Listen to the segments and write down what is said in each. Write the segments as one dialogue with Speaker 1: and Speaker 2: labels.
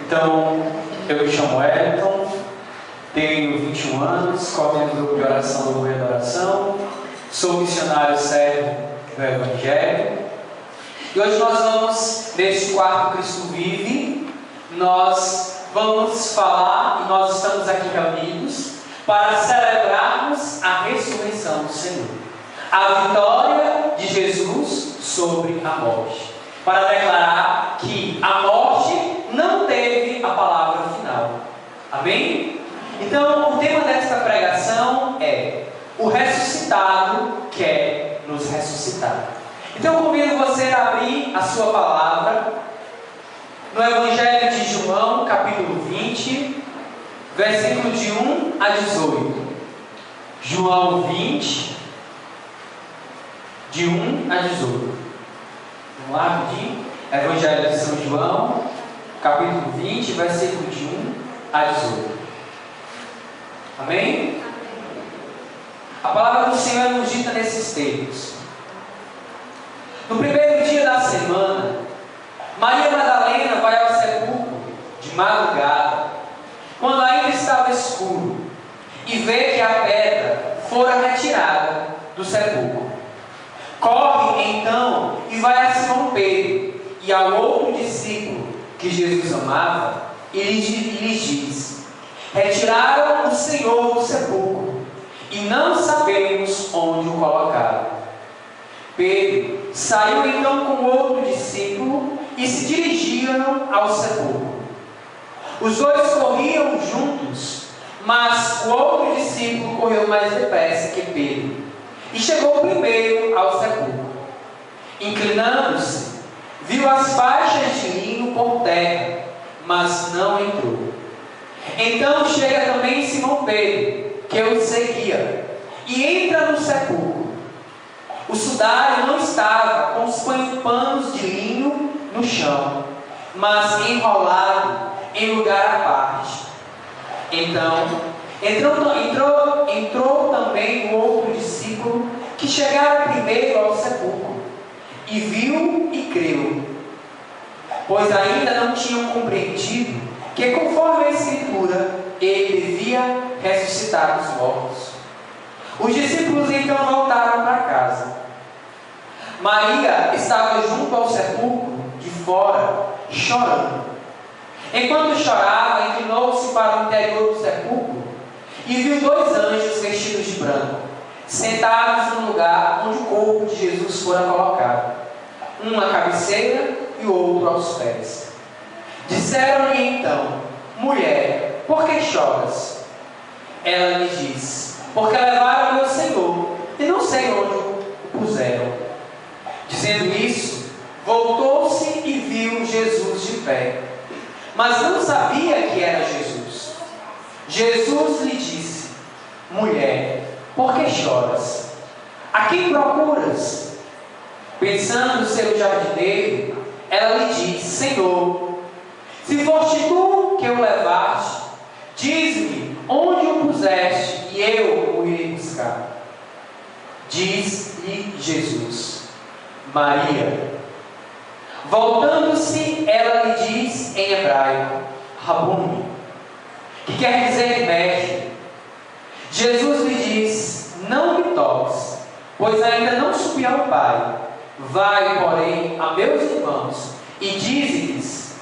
Speaker 1: Então, eu me chamo Elton, tenho 21 anos, coordeno o grupo de oração do Governo da Oração, sou missionário sério do Evangelho. E hoje nós vamos, neste quarto Cristo Vive, nós vamos falar, e nós estamos aqui reunidos, para celebrarmos a ressurreição do Senhor. A vitória de Jesus sobre a morte. Para declarar que a morte não teve a palavra final. Amém? Então, o tema desta pregação é: o ressuscitado quer nos ressuscitar. Então, eu convido você a abrir a sua palavra no Evangelho de João, capítulo 20, versículo de 1 a 18. João 20, de 1 a 18. Vamos lá, rapidinho. Evangelho de São João, capítulo 20, versículo de 1 a 18. Amém? A palavra do Senhor é nos dita nesses termos. No primeiro dia da semana, Maria Madalena vai ao sepulcro de madrugada, quando ainda estava escuro, e vê que a pedra fora retirada do sepulcro. Corre então e vai a Simão Pedro e ao outro discípulo que Jesus amava e lhes diz: retiraram o Senhor do sepulcro e não sabemos onde o colocaram. Pedro saiu então com outro discípulo e se dirigiram ao sepulcro. Os dois corriam juntos, mas o outro discípulo correu mais depressa que Pedro e chegou primeiro ao sepulcro. Inclinando-se, viu as faixas de linho por terra, mas não entrou. Então chega também Simão Pedro, que o seguia, e entra no sepulcro. O sudário não estava com os panos de linho no chão, mas enrolado em lugar à parte. Então entrou também o outro discípulo, que chegara primeiro ao sepulcro, e viu e creu, pois ainda não tinham compreendido que, conforme a Escritura, ele devia ressuscitar os mortos. Os discípulos então voltaram para casa. Maria estava junto ao sepulcro, de fora, chorando. Enquanto chorava, inclinou-se para o interior do sepulcro e viu dois anjos vestidos de branco, sentados no lugar onde o corpo de Jesus fora colocado, um à cabeceira e o outro aos pés. Disseram-lhe então: mulher, por que choras? Ela lhe disse: porque levaram meu Senhor e não sei onde o puseram. Dizendo isso, voltou-se e viu Jesus de pé, mas não sabia que era Jesus. Jesus lhe disse: mulher, por que choras? A quem procuras? Pensando ser o jardineiro, ela lhe disse: Senhor, se foste tu que o levaste, diz-me onde o puseste e eu o irei buscar. Diz-lhe Jesus: Maria. Voltando-se, ela lhe diz em hebraico: Rabuni, que quer dizer mestre. Jesus lhe diz: não me toques, pois ainda não subi ao Pai. Vai, porém, a meus irmãos e dize-lhes: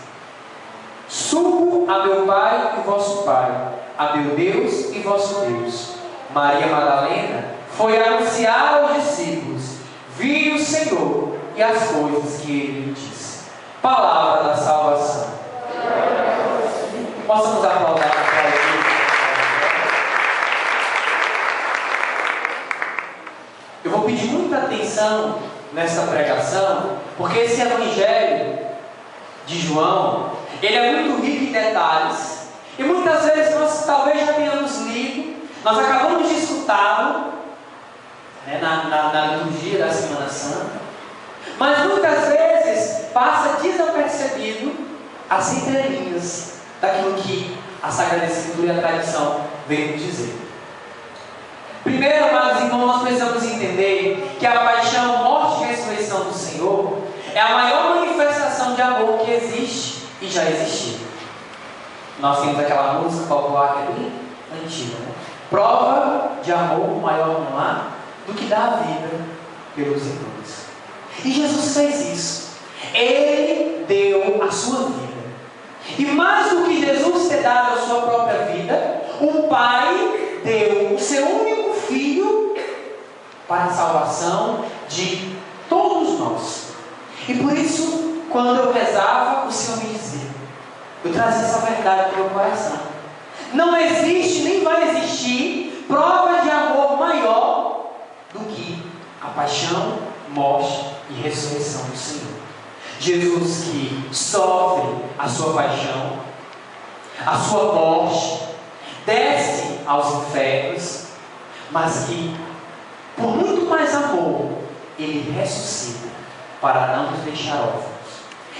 Speaker 1: subo a meu Pai e vosso Pai, a meu Deus e vosso Deus. Maria Madalena foi anunciar aos discípulos: viu o Senhor e as coisas que ele lhe disse. Palavra da salvação. Possamos aplaudir para Jesus. Eu vou pedir muita atenção nessa pregação, porque esse Evangelho de João, ele é muito rico em detalhes, e muitas vezes nós talvez já tenhamos lido, nós acabamos de escutá-lo, né, na liturgia da Semana Santa, mas muitas vezes passa desapercebido as entrelinhas daquilo que a Sagrada Escritura e a tradição vem nos dizer. Primeiro, amados irmãos, nós precisamos entender que a paixão, morte e ressurreição do Senhor é a maior manifestação de amor que existe e já existiu. Nós temos aquela música popular que é bem antiga, né? Prova de amor maior não há do que dar a vida pelos irmãos. E Jesus fez isso. Ele deu a sua vida. E mais do que Jesus ter dado a sua própria vida, o Pai deu o seu único Filho para a salvação de todos nós. E por isso, quando eu rezava, o Senhor me dizia, eu trazia essa verdade para o meu coração. Não existe, nem vai existir, prova de amor maior do que a paixão, morte e ressurreição do Senhor. Jesus que sofre a sua paixão, a sua morte, desce aos infernos, mas que, por muito mais amor, Ele ressuscita para não nos deixar órfãos.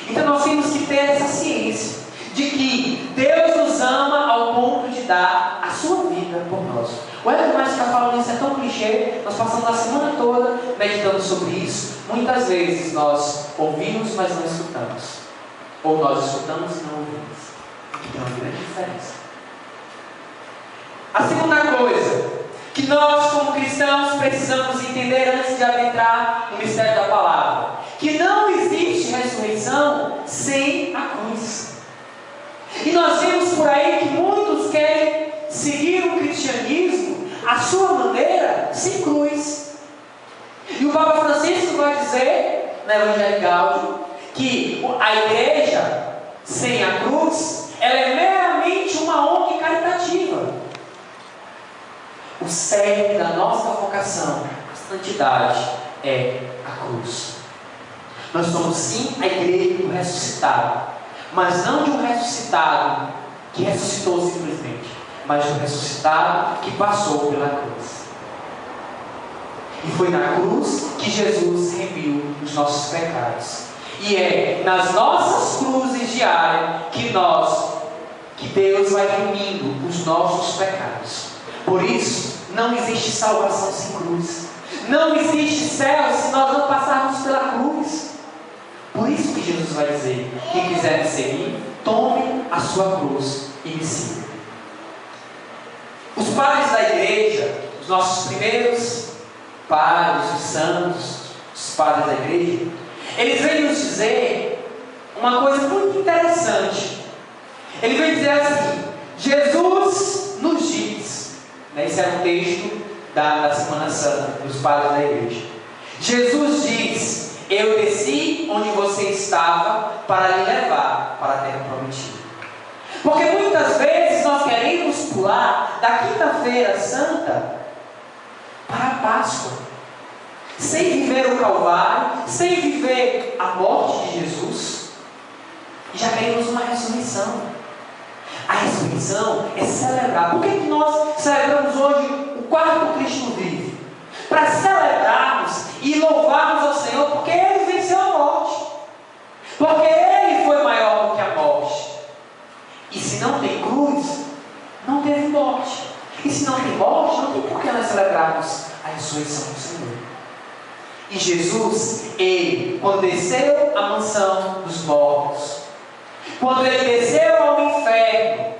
Speaker 1: Então nós temos que ter essa ciência de que Deus nos ama ao ponto de dar a sua vida por nós. O Hélio mais está falando isso, é tão clichê, nós passamos a semana toda meditando sobre isso. Muitas vezes nós ouvimos, mas não escutamos. Ou nós escutamos e não ouvimos. Tem uma grande diferença. A segunda coisa que nós, como cristãos, precisamos entender antes de adentrar no mistério da palavra, que não existe ressurreição sem a cruz. E nós vemos por aí que muitos querem seguir o cristianismo à sua maneira, sem cruz. E o Papa Francisco vai dizer, na Evangelho Gáudio, que a igreja sem a cruz, ela é meramente uma ONG caritativa. O cerne da nossa vocação, a santidade, é a cruz. Nós somos sim a igreja do ressuscitado, mas não de um ressuscitado que ressuscitou simplesmente, mas de um ressuscitado que passou pela cruz. E foi na cruz que Jesus remiu os nossos pecados. E é nas nossas cruzes diárias que Deus vai remindo os nossos pecados. Por isso, não existe salvação sem cruz. Não existe céu se nós não passarmos pela cruz. Por isso que Jesus vai dizer, quem quiser me seguir, tome a sua cruz e me siga. Os padres da igreja, os nossos primeiros padres, os santos, os padres da igreja, eles vêm nos dizer uma coisa muito interessante. Ele vem dizer assim, Jesus nos diz, né, esse era um texto da Semana Santa, dos padres da igreja. Jesus diz, eu desci onde você estava para lhe levar para a terra prometida. Porque muitas vezes nós queremos pular da quinta-feira santa para a Páscoa, sem viver o Calvário, sem viver a morte de Jesus, e já queremos uma ressurreição. A ressurreição é celebrar. Por que nós celebramos hoje o quarto Cristo vive? Para celebrarmos e louvarmos ao Senhor, porque Ele venceu a morte, porque Ele foi maior do que a morte. E se não tem cruz, não teve morte. E se não tem morte, não tem por que nós celebrarmos a ressurreição do Senhor. E Jesus, Ele, quando desceu à mansão dos mortos, quando Ele desceu ao inferno,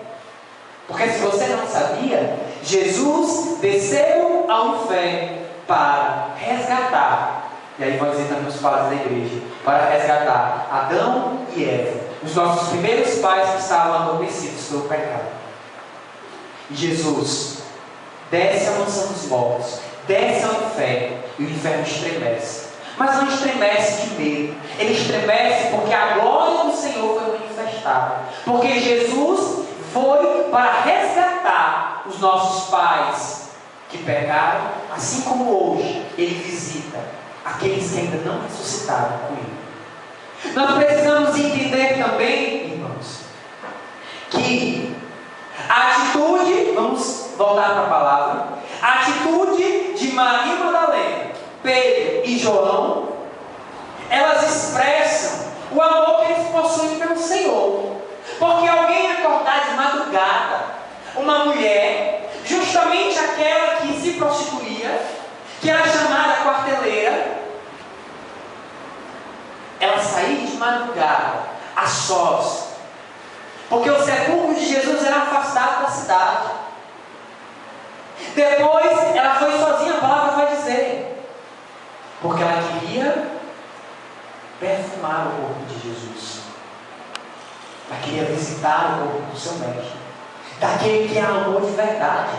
Speaker 1: porque se você não sabia, Jesus desceu ao inferno para resgatar, e aí vai dizer também os padres da igreja, para resgatar Adão e Eva, os nossos primeiros pais que estavam adormecidos pelo pecado. E Jesus desce à mansão dos mortos, desce ao inferno, e o inferno estremece. Mas não estremece de medo, ele estremece porque a glória do Senhor foi manifestada, porque Jesus foi para resgatar os nossos pais que pecaram, assim como hoje Ele visita aqueles que ainda não ressuscitaram com Ele. Nós precisamos entender também, irmãos, que a atitude, vamos voltar para a palavra, a atitude de Maria Madalena, Pedro e João, elas expressam o amor que eles possuem pelo Senhor. Porque alguém acordar de madrugada, uma mulher, justamente aquela que se prostituía, que era chamada quarteleira, ela sair de madrugada, a sós, porque o sepulcro de Jesus era afastado da cidade. Depois ela foi sozinha, a palavra vai dizer, porque ela queria perfumar o corpo de Jesus. Ela queria visitar o corpo do seu mestre, daquele que a amou de verdade.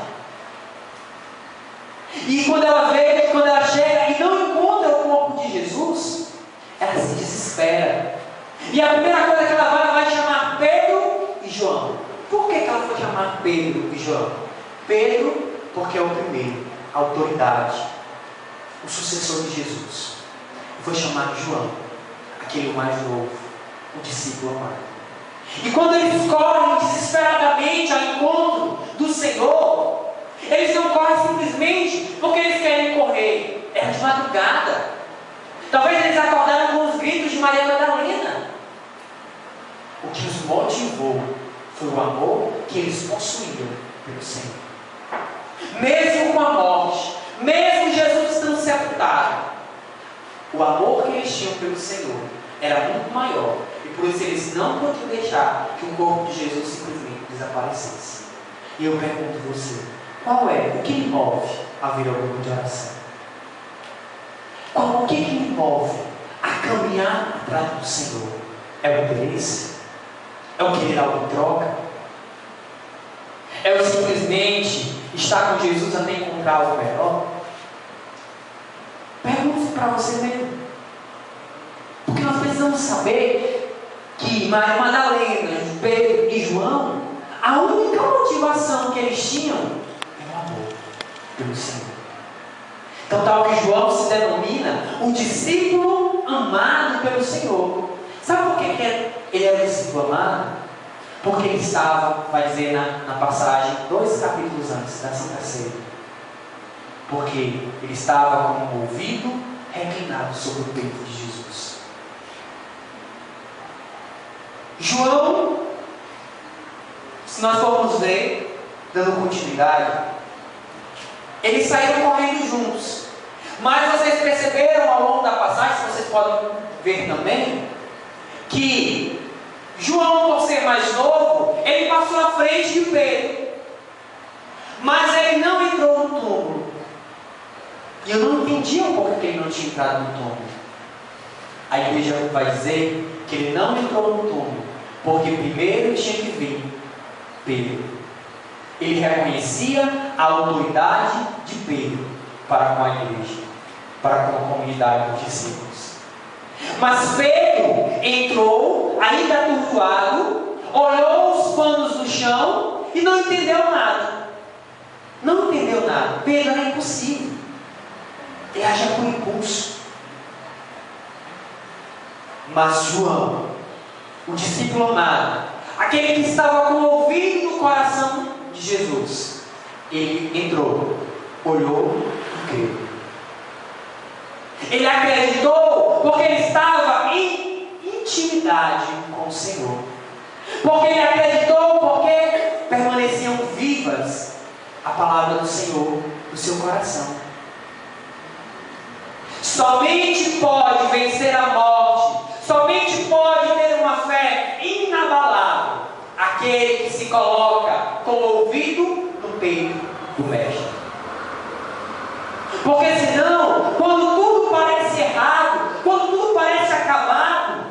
Speaker 1: E quando ela vê, quando ela chega e não encontra o corpo de Jesus, ela se desespera. E a primeira coisa que ela vai chamar Pedro e João. Por que ela foi chamar Pedro e João? Pedro, porque é o primeiro, a autoridade, o sucessor de Jesus. E foi chamar João, aquele mais novo, o discípulo amado. E quando eles correm desesperadamente ao encontro do Senhor, eles não correm simplesmente porque eles querem correr. Era de madrugada. Talvez eles acordaram com os gritos de Maria Madalena. O que os motivou foi o amor que eles possuíam pelo Senhor. Mesmo com a morte, mesmo Jesus estando sepultado, o amor que eles tinham pelo Senhor era muito maior. E por isso eles não podiam deixar que o corpo de Jesus simplesmente desaparecesse. E eu pergunto a você, qual é? O que lhe move a vir ao grupo de oração? O que lhe move a caminhar atrás do Senhor? É o interesse? É o querer algo em troca? É o simplesmente estar com Jesus até encontrar algo melhor? Pergunte para você mesmo. Porque nós precisamos saber que Maria Madalena, Pedro e João, a única motivação que eles tinham é o amor pelo Senhor. Então tal que João se denomina o discípulo amado pelo Senhor. Sabe por que ele era o discípulo amado? Porque ele estava, vai dizer na passagem, 2 capítulos antes da Santa Ceia. Porque ele estava com o ouvido reclinado sobre o peito de Jesus. João, se nós formos ver, dando continuidade, eles saíram correndo juntos. Mas vocês perceberam ao longo da passagem, vocês podem ver também, que João, por ser mais novo, ele passou à frente de Pedro. Mas ele não entrou no túmulo. E eu não entendi um pouco que ele não tinha entrado no túmulo. A igreja vai dizer que ele não entrou no túmulo, porque primeiro tinha que vir Pedro. Ele reconhecia a autoridade de Pedro para com a igreja, para com a comunidade dos discípulos. Mas Pedro entrou, ainda atordoado, olhou os panos no chão e não entendeu nada. Não entendeu nada. Pedro era impossível. Ele agia por impulso. Mas João, o discípulo amado, aquele que estava com o ouvido no coração de Jesus, ele entrou, olhou e creu. Ele acreditou porque ele estava em intimidade com o Senhor. Porque ele acreditou porque permaneciam vivas a palavra do Senhor no seu coração. Somente pode vencer a morte, somente pode ter uma fé inabalável aquele que se coloca com o ouvido no peito do Mestre. Porque senão, quando tudo parece errado, quando tudo parece acabado,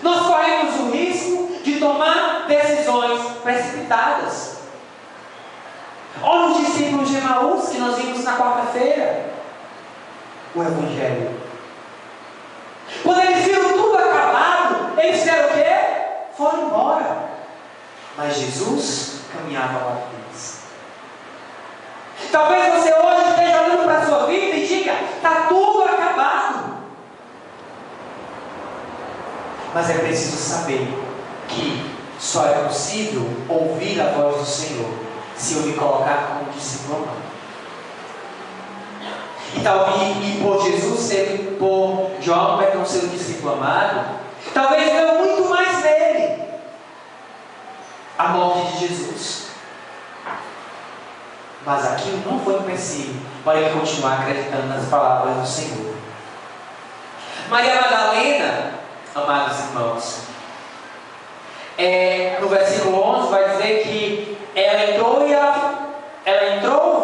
Speaker 1: nós corremos o risco de tomar decisões precipitadas. Olha os discípulos de Emaús que nós vimos na quarta-feira. O Evangelho. Quando eles viram tudo acabado, eles fizeram o quê? Foram embora. Mas Jesus caminhava lá com eles. Talvez você hoje esteja olhando para a sua vida e diga: está tudo acabado. Mas é preciso saber que só é possível ouvir a voz do Senhor se eu me colocar como discípulo amado. E por Jesus ser, por João ser o discípulo amado, talvez veio muito mais nele a morte de Jesus. Mas aquilo não foi empecilho para ele continuar acreditando nas palavras do Senhor. Maria Madalena, amados irmãos, no versículo 11, vai dizer que ela entrou,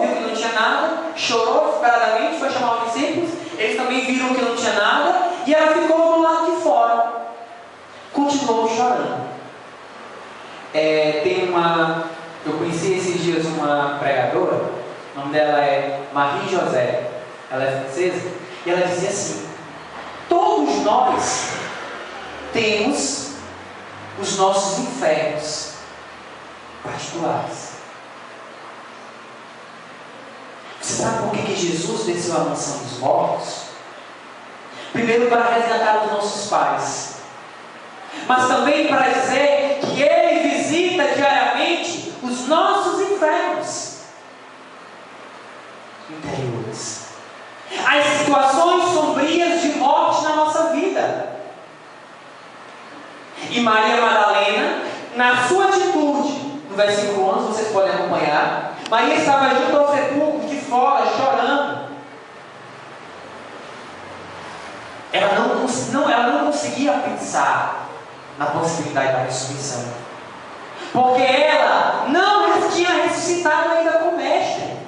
Speaker 1: viu que não tinha nada, chorou desesperadamente, foi chamar os discípulos, eles também viram que não tinha nada, e ela ficou do lado de fora, continuou chorando. Eu conheci esses dias uma pregadora, o nome dela é Marie José, ela é francesa, e ela dizia assim: todos nós temos os nossos infernos particulares. Você sabe por que Jesus desceu à mansão dos mortos? Primeiro, para resgatar os nossos pais, mas também para dizer que Ele visita diariamente os nossos infernos interiores, as situações sombrias de morte na nossa vida. E Maria Madalena, na sua atitude, no versículo 11, vocês podem acompanhar, Maria estava junto ao sepulcro de fora, chorando. Ela não conseguia pensar na possibilidade da ressurreição, porque ela não tinha ressuscitado ainda com o Mestre.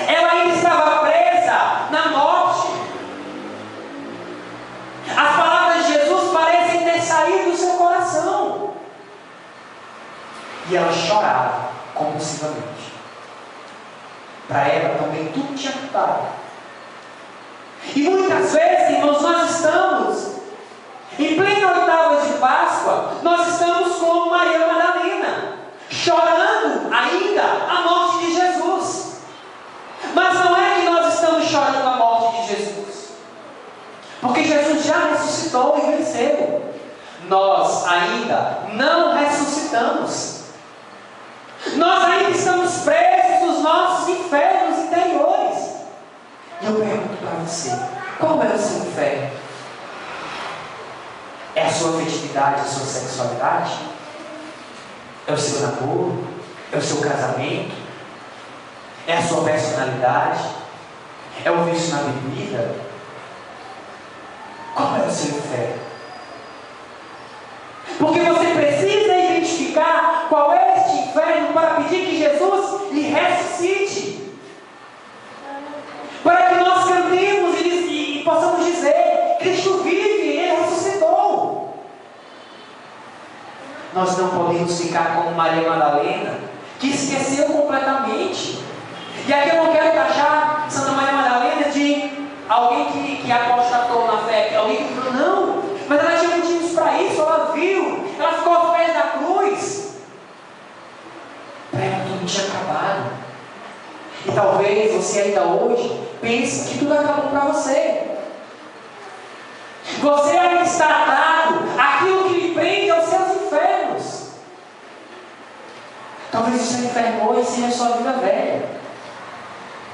Speaker 1: Ela ainda estava presa na morte. As palavras de Jesus parecem ter saído do seu coração, e ela chorava compulsivamente. Para ela também tudo tinha acabado. E muitas vezes, irmãos, nós estamos em plena oitava de Páscoa, nós estamos como Maria Madalena, chorando ainda a morte de Jesus. Mas não é que nós estamos chorando a morte de Jesus, porque Jesus já ressuscitou e venceu. Nós ainda não ressuscitamos. Nós ainda estamos presos nos nossos infernos interiores. E eu pergunto para você: qual é o seu inferno? É a sua afetividade, a sua sexualidade? É o seu namoro? É o seu casamento? É a sua personalidade? É o vício na bebida? Qual é o seu inferno? Porque você precisa identificar qual é este inferno para pedir que Jesus lhe ressuscite, para que nós cantemos e possamos dizer: Cristo vive, Ele ressuscitou. Nós não podemos ficar como Maria Madalena, que esqueceu completamente. E aqui eu não quero taxar Santa Maria Madalena de alguém que apostatou na fé, alguém que falou não, mas ela tinha motivos para isso, ela viu, ela ficou aos pés da cruz. Para ela tudo tinha acabado. E talvez você ainda hoje pense que tudo acabou para você. Você ainda está atado àquilo que lhe prende aos seus infernos. Talvez o seu inferno hoje seja a sua vida velha,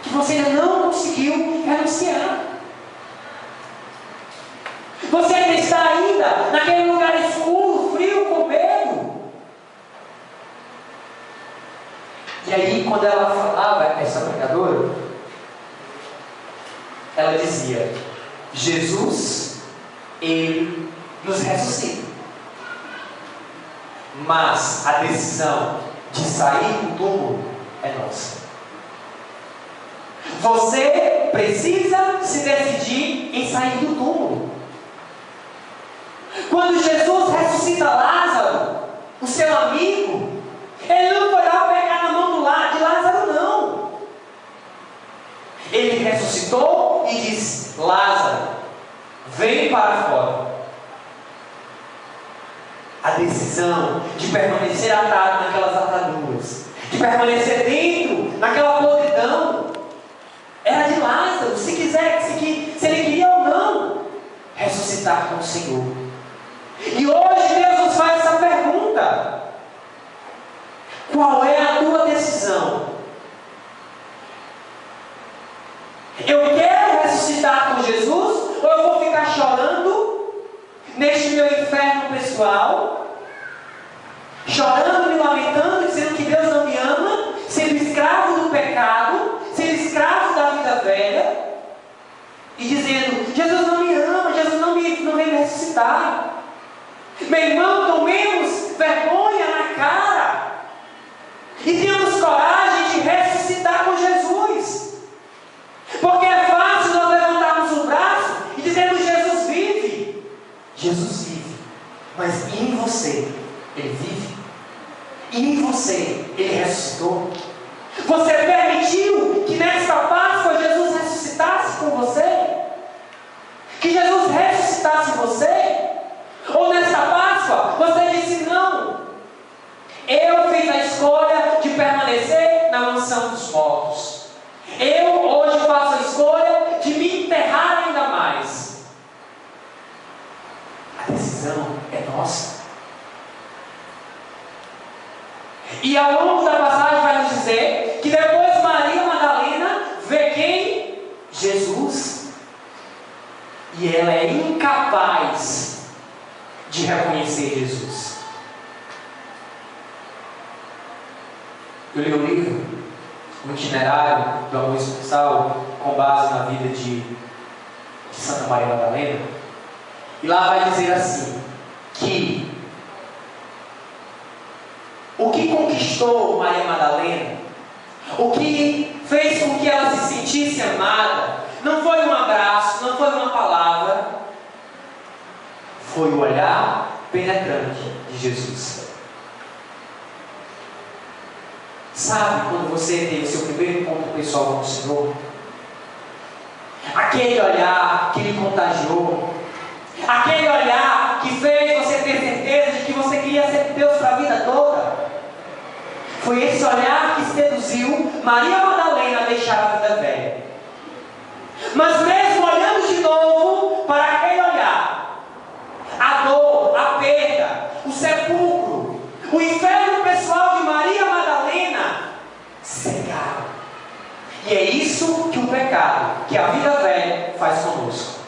Speaker 1: que você ainda não conseguiu renunciar. Você ainda está ainda naquele lugar escuro, frio, com medo. E aí, quando ela falava, essa pregadora, ela dizia: Jesus, Ele nos ressuscita, mas a decisão de sair do túmulo é nossa. Você precisa se decidir em sair do túmulo. Quando Jesus ressuscita Lázaro, o seu amigo, Ele não foi lá pegar na mão de Lázaro, não. Ele ressuscitou e disse: Lázaro, vem para fora. A decisão de permanecer atado naquelas ataduras, de permanecer dentro naquela podridão, era de Lázaro. Se ele queria ou não ressuscitar com o Senhor. E hoje Deus nos faz essa pergunta: qual é a tua decisão? Eu quero ressuscitar com Jesus, ou eu vou ficar chorando neste meu inferno pessoal, chorando, me lamentando, dizendo que Deus não me ama, sendo escravo do pecado, sendo escravo da vida velha, e dizendo: Jesus não me ama, Jesus não vem me ressuscitar. Meu irmão, tomemos vergonha na cara e tenhamos coragem de ressuscitar com Jesus. Porque é fácil nós levantarmos o braço e dizermos: Jesus vive. Jesus vive. Mas e em você? Ele vive? E em você? Ele ressuscitou? Você permitiu que nesta Páscoa Jesus ressuscitasse com você? Que Jesus ressuscitasse você? Ou nesta Páscoa você disse: não, eu fiz a escolha de permanecer na mansão dos mortos. Eu hoje faço a escolha de me enterrar ainda mais. A decisão é nossa. E ao longo da passagem vai nos dizer que depois Maria Madalena vê quem? Jesus. E ela é incapaz de reconhecer Jesus. Eu li um livro, um itinerário do amor espiritual, com base na vida de Santa Maria Madalena. E lá vai dizer assim, que o que conquistou Maria Madalena, o que fez com que ela se sentisse amada, não foi um abraço, não foi uma palavra, foi o olhar penetrante de Jesus. Sabe quando você teve o seu primeiro encontro pessoal com o Senhor? Aquele olhar que lhe contagiou, aquele olhar que fez você ter certeza de que você queria ser Deus para a vida toda. Foi esse olhar que seduziu Maria Madalena a deixar a vida velha. Mas mesmo olhando de novo para aquele olhar, a dor, a perda, o sepulcro, o inferno pessoal de Maria Madalena cegaram. E é isso que o pecado, que a vida velha faz conosco.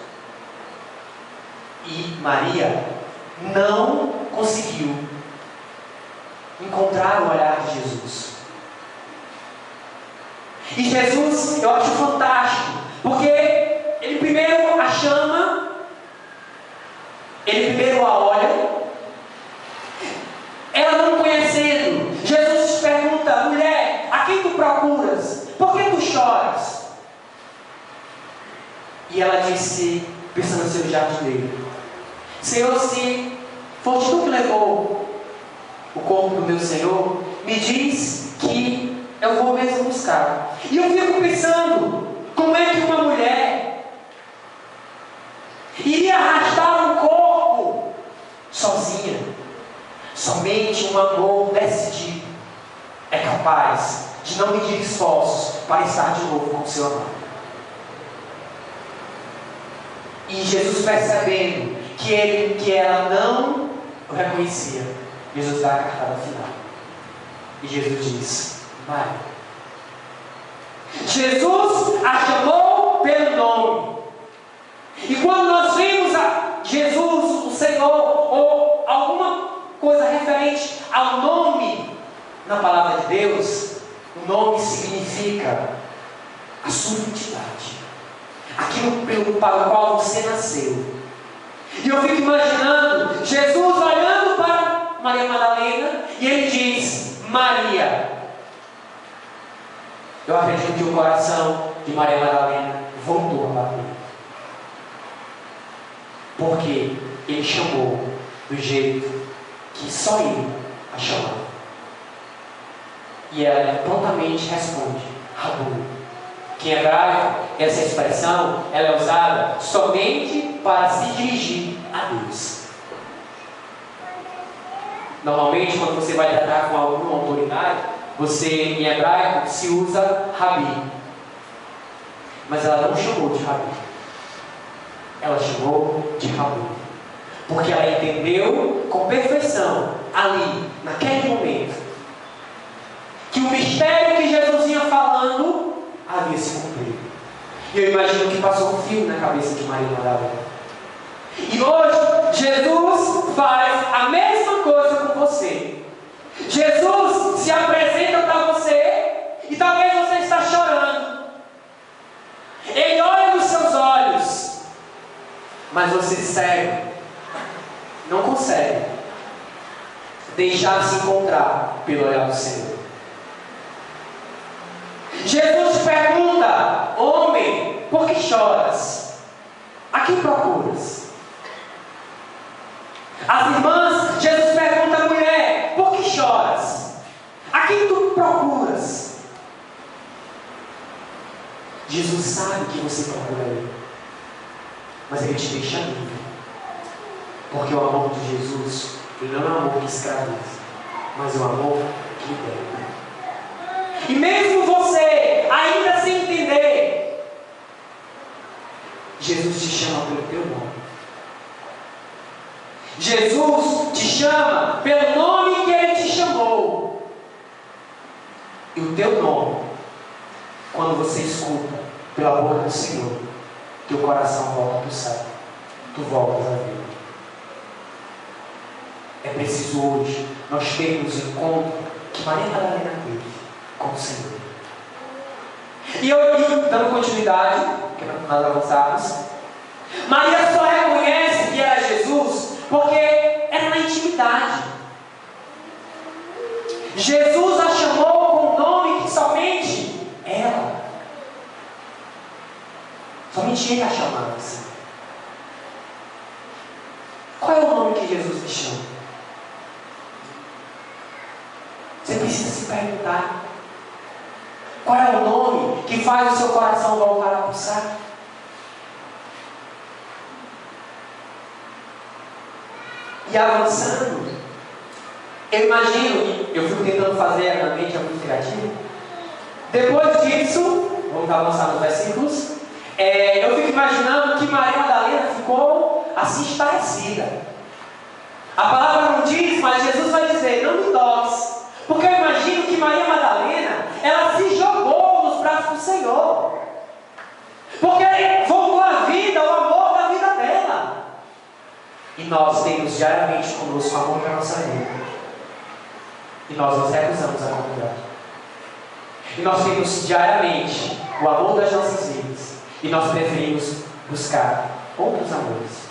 Speaker 1: E Maria não conseguiu encontrar o olhar de Jesus. E Jesus, eu acho fantástico, porque ele primeiro a chama, ele primeiro a olha, ela não conhecendo. Jesus pergunta: mulher, a quem tu procuras? Por que tu choras? E ela disse, pensando no seu jardineiro: Senhor, se foste tu que levou o corpo do meu Senhor, me diz que eu vou mesmo buscar. E eu fico pensando, como é que uma mulher iria arrastar um corpo sozinha? Somente um amor decidido é capaz de não medir esforços para estar de novo com o seu amado. E Jesus, percebendo que ela não o reconhecia, Jesus dá a cartada final. E Jesus diz: vai. Jesus a chamou pelo nome. E quando nós vemos a Jesus, o Senhor, ou alguma coisa referente ao nome na palavra de Deus, o nome significa a sua identidade, aquilo para o qual você nasceu. E eu fico imaginando Jesus olhando para Maria Madalena e ele diz: Maria. Eu acredito que o coração de Maria Madalena voltou a bater, porque ele chamou do jeito que só ele a chamava. E ela prontamente responde: Rabu. Que em hebraico, essa expressão ela é usada somente para se dirigir a Deus. Normalmente, quando você vai tratar com alguma autoridade, você, em hebraico, se usa Rabi. Mas ela não chamou de Rabi. Ela chamou de Rabu. Porque ela entendeu com perfeição, ali, naquele momento, que o mistério que Jesus vinha falando havia se cumprido. E eu imagino que passou um fio na cabeça de Maria Madalena. E hoje, Jesus faz a mesma coisa com você. Jesus se apresenta para você e talvez você está chorando. Ele olha nos seus olhos, mas você segue. não consegue deixar de se encontrar pelo olhar do Senhor. Jesus te pergunta: homem, por que choras? A quem procuras? As irmãs, Jesus pergunta: mulher, por que choras? A quem tu procuras? Jesus sabe que você procura Ele, mas Ele te deixa livre, porque o amor de Jesus, ele não é um amor que escraviza, mas é um amor que liberta. E mesmo você ainda sem entender, Jesus te chama pelo teu nome. Jesus te chama pelo nome que Ele te chamou. E o teu nome, quando você escuta pela boca do Senhor, teu coração volta para o céu, tu voltas à vida. É preciso hoje nós termos o encontro que Maria Madalena teve com o Senhor. E eu, dando continuidade, que nós avançarmos, Maria só reconhece que era Jesus porque era na intimidade. Jesus a chamou com um nome que somente ela, somente Ele a chamava assim. Qual é o nome que Jesus me chama? Você precisa se perguntar: qual é o nome que faz o seu coração voltar a pulsar? E avançando, eu imagino, eu fico tentando fazer na mente, é muito criativo. Depois disso, vamos avançar nos versículos, eu fico imaginando que Maria Madalena ficou assim estarrecida. A palavra não diz, mas Jesus vai dizer: não me toques. Porque eu imagino que Maria Madalena, ela se jogou nos braços do Senhor. Porque voltou à vida, o amor da vida dela. E nós temos diariamente conosco o amor da nossa vida. E nós nos recusamos a comungar. E nós temos diariamente o amor das nossas vidas. E nós preferimos buscar outros amores.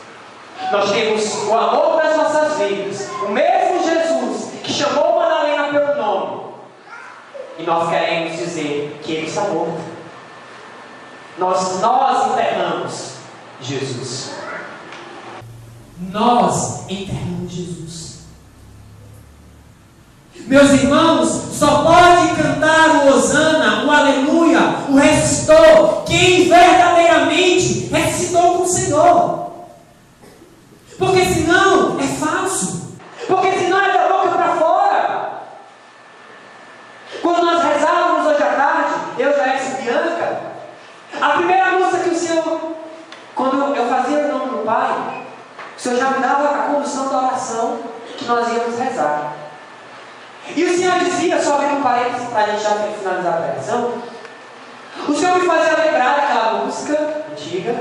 Speaker 1: Nós temos o amor das nossas vidas. O mesmo Jesus que chamou Madalena pelo nome. E nós queremos dizer que Ele está morto. Nós enterramos Jesus. Nós enterramos Jesus. Meus irmãos, só pode cantar o Hosana, o Aleluia, o ressuscitou quem verdadeiramente ressuscitou com o Senhor. Porque senão é falso. Porque senão é da boca para fora. Quando nós rezávamos hoje à tarde, eu, Jair e Bianca, a primeira música que o Senhor, quando eu fazia o nome do Pai, o Senhor já me dava a condução da oração que nós íamos rezar. E o Senhor dizia, só abrindo um parênteses para a gente já finalizar a pregação, o Senhor me fazia lembrar daquela música antiga,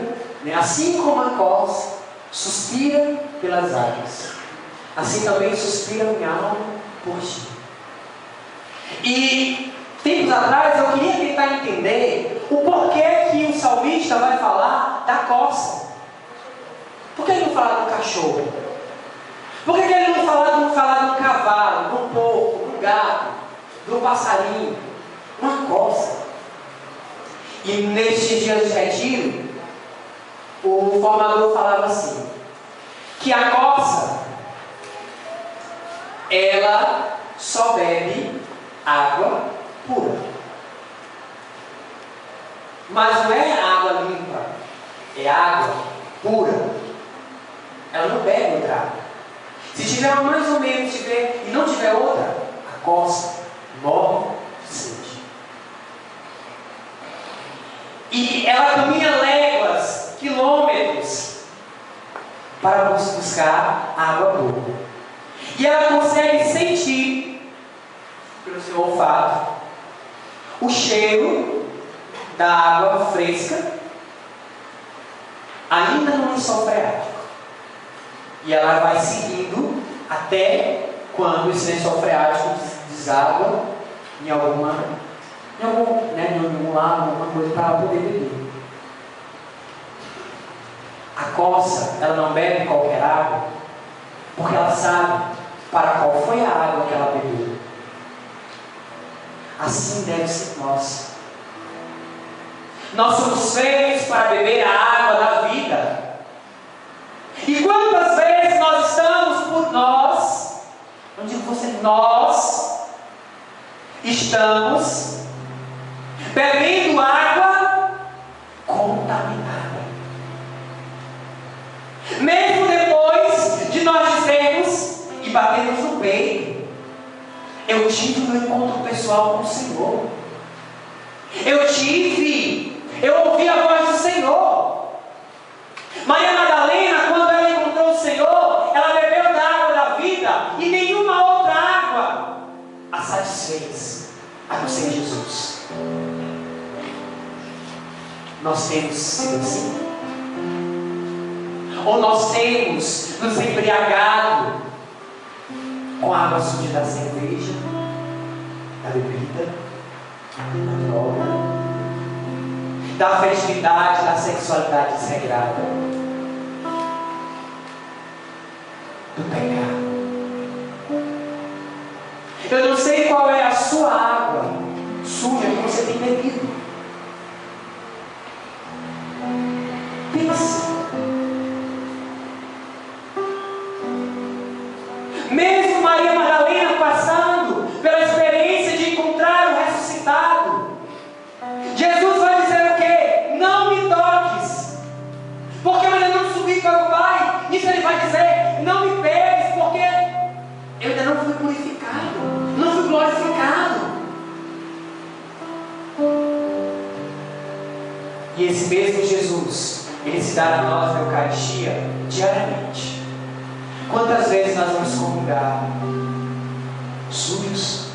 Speaker 1: né? Assim como a corça suspira pelas águas, assim também suspira minha alma por ti. E tempos atrás eu queria tentar entender o porquê que o salmista vai falar da corça. Por que ele não fala do cachorro? Por que ele não fala do cavalo, do porco, do gato, do passarinho? Uma corça. E nestes dias de retiro, o formador falava assim, que a corça, ela só bebe água pura. Mas não é água limpa, é água pura. Ela não bebe outra água. Se tiver mais ou menos e não tiver outra, a corça morre de sede. E ela caminha léguas, quilômetros, para buscar água pura. E ela consegue sentir, pelo seu olfato, o cheiro da água fresca, ainda no lençol freático. E ela vai seguindo até quando esse lençol freático deságua em algum lado, alguma coisa para ela poder beber. A corça, ela não bebe qualquer água, porque ela sabe para qual foi a água que ela bebeu. Assim deve ser nós. Nós somos feitos para beber a água da vida. E quantas vezes nós estamos por nós, não digo você, nós estamos bebendo água contaminada. Mesmo depois de nós dizermos e batermos no peito: eu tive um encontro pessoal com o Senhor. Eu ouvi a voz do Senhor. Maria Madalena, quando ela encontrou o Senhor, ela bebeu da água da vida e nenhuma outra água a satisfez, a não ser Jesus. Nós temos sido assim? Ou nós temos nos embriagado com a água suja da cerveja, da bebida, da droga, da festividade, da sexualidade desregrada, do pecado? Eu não sei qual é a sua água suja que você tem bebido. Pense. Mesmo Maria Madalena passando pela experiência de encontrar o ressuscitado, Jesus vai dizer o quê? Não me toques, porque eu ainda não subi para o Pai. Isso ele vai dizer: não me pegues, porque eu ainda não fui purificado, não fui glorificado. E esse mesmo Jesus, ele se dá a nós na Eucaristia diariamente. Quantas vezes nós vamos comungar sujos?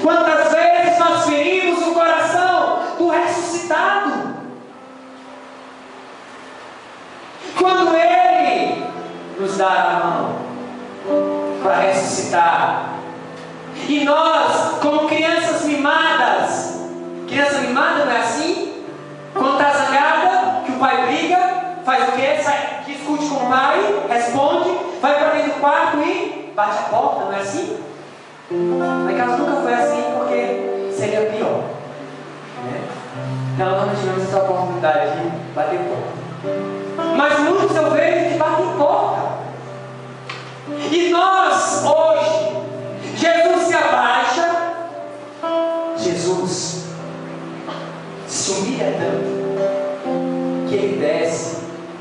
Speaker 1: Quantas vezes nós ferimos o coração do ressuscitado? Quando Ele nos dá a mão para ressuscitar, e nós, como crianças mimadas, criança mimada não é assim? Quando está zangada, que o pai briga, faz o quê? Sai, discute com o pai, responde, vai para dentro do quarto e bate a porta, não é assim? Na casa nunca foi assim, porque seria pior, né? Então nós tivemos essa oportunidade de bater porta. Mas muitos eu vejo que batem porta. E nós hoje, Jesus se abaixa, Jesus se humilha tanto que ele desce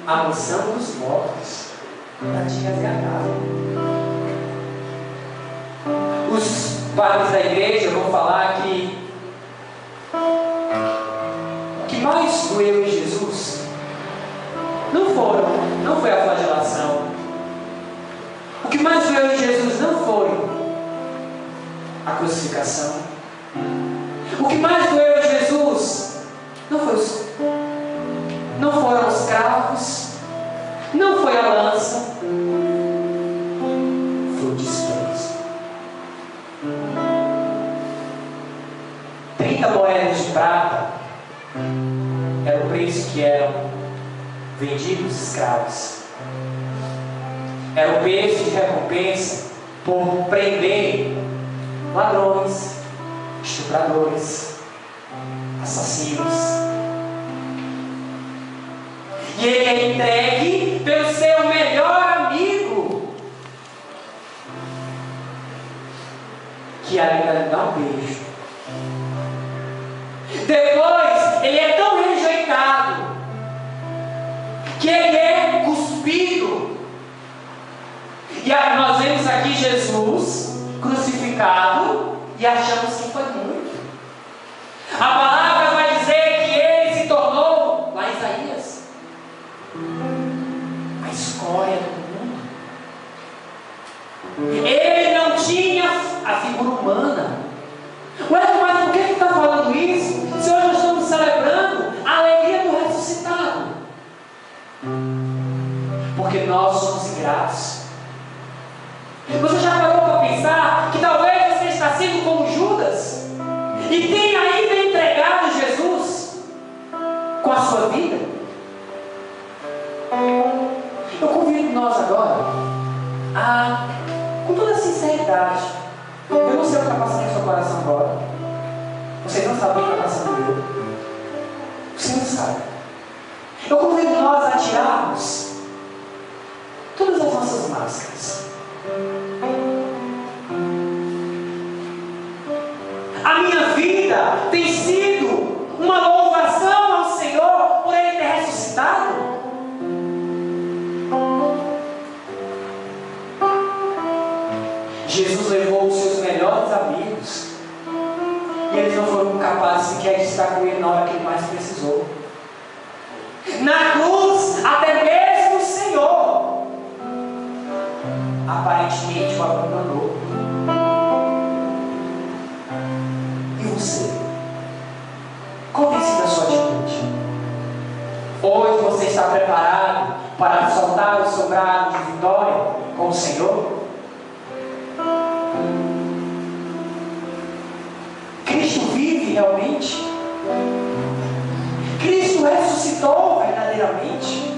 Speaker 1: a mansão dos mortos para te resgatar. Os padres da igreja vão falar que o que mais doeu em Jesus não foi a flagelação. O que mais doeu em Jesus não foi a crucificação. O que mais doeu em Jesus não foram os cravos, não foi a lança, foi o desprezo. 30 moedas de prata era o preço que eram vendidos os escravos. Era o preço de recompensa por prender ladrões, estupradores, assassinos. E ele é entregue pelo seu melhor amigo, que ainda lhe dá um beijo. Depois, ele é tão rejeitado que ele é cuspido. E aí nós vemos aqui Jesus crucificado e achamos que foi muito. A palavra vai dizer que ele se tornou, lá em Isaías, a escória do mundo. Ele não tinha a figura humana. Ué, mas por que está falando isso? Se hoje nós estamos celebrando a alegria do ressuscitado. Porque nós somos ingratos. Você já parou para pensar que talvez você está sendo como Judas e tenha ainda entregado Jesus com a sua vida? Eu convido nós agora com toda sinceridade. Eu não sei o que está passando no seu coração agora. Vocês não sabem o que está passando no meu. O Senhor sabe. Eu convido nós a tirarmos todas as nossas máscaras. A minha vida tem sido uma louvação ao Senhor por Ele ter ressuscitado. Jesus levou os seus melhores amigos e eles não foram capazes sequer de estar com Ele na hora que Ele mais precisou. Na cruz, até mesmo o Senhor aparentemente o abandonou. E você? Qual tem sido a sua atitude? Hoje você está preparado para soltar o seu brado de vitória com o Senhor? Cristo vive realmente? Cristo ressuscitou verdadeiramente?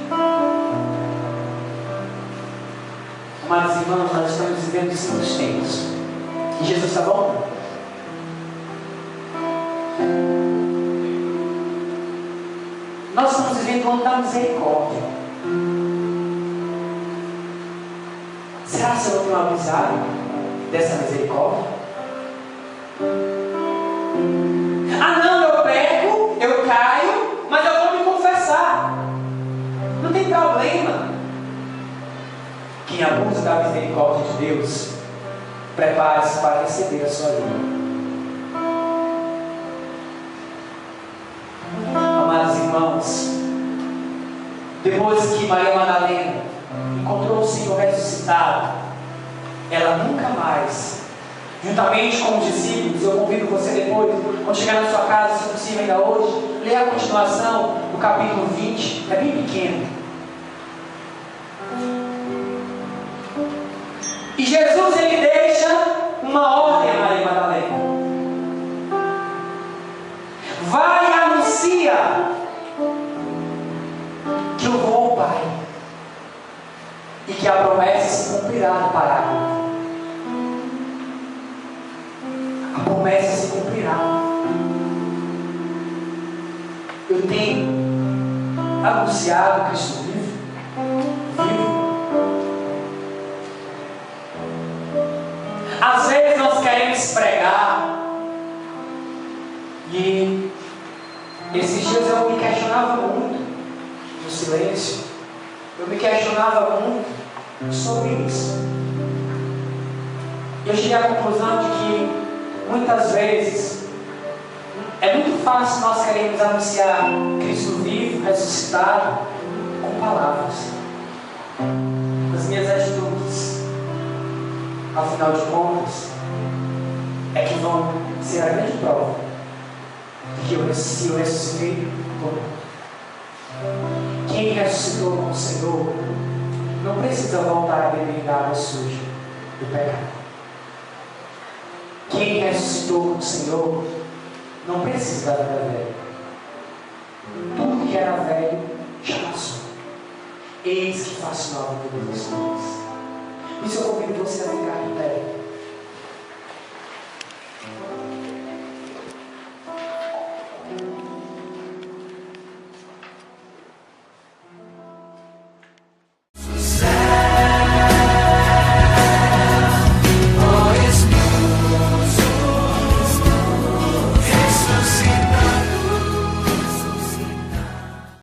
Speaker 1: Amados irmãos, nós estamos vivendo os últimos tempos. E Jesus está bom? Nós estamos vivendo o ano da misericórdia. Será que eu não tenho avisado dessa misericórdia? Ah não, eu peco, eu caio, mas eu vou me confessar. Não tem problema. Quem abusa da misericórdia de Deus, prepare-se para receber a sua vida. Amados irmãos, depois que Maria Madalena encontrou o Senhor ressuscitado, ela nunca mais, juntamente com os discípulos, eu convido você depois, quando chegar na sua casa, se possível ainda hoje, leia a continuação do capítulo 20, é bem pequeno. E Jesus, ele deixa uma ordem a Maria Madalena: vai e anuncia que eu vou ao Pai e que a promessa se cumprirá no parágrafo. A promessa se cumprirá. Eu tenho anunciado Cristo vivo. Às vezes nós queremos pregar, e esses dias eu me questionava muito no silêncio. Eu me questionava muito sobre isso. Eu cheguei à conclusão de que muitas vezes é muito fácil nós queremos anunciar Cristo vivo, ressuscitado, com palavras. As minhas atitudes, afinal de contas, é que vão ser a grande prova de que eu ressuscitei ou não. Quem ressuscitou com o Senhor não precisa voltar a beber da água suja do pecado. Quem ressuscitou com o Senhor não precisa da vida velha. Tudo que era velho já passou. Eis que faço nova todas as coisas. Por isso eu convido você a ficar em pé.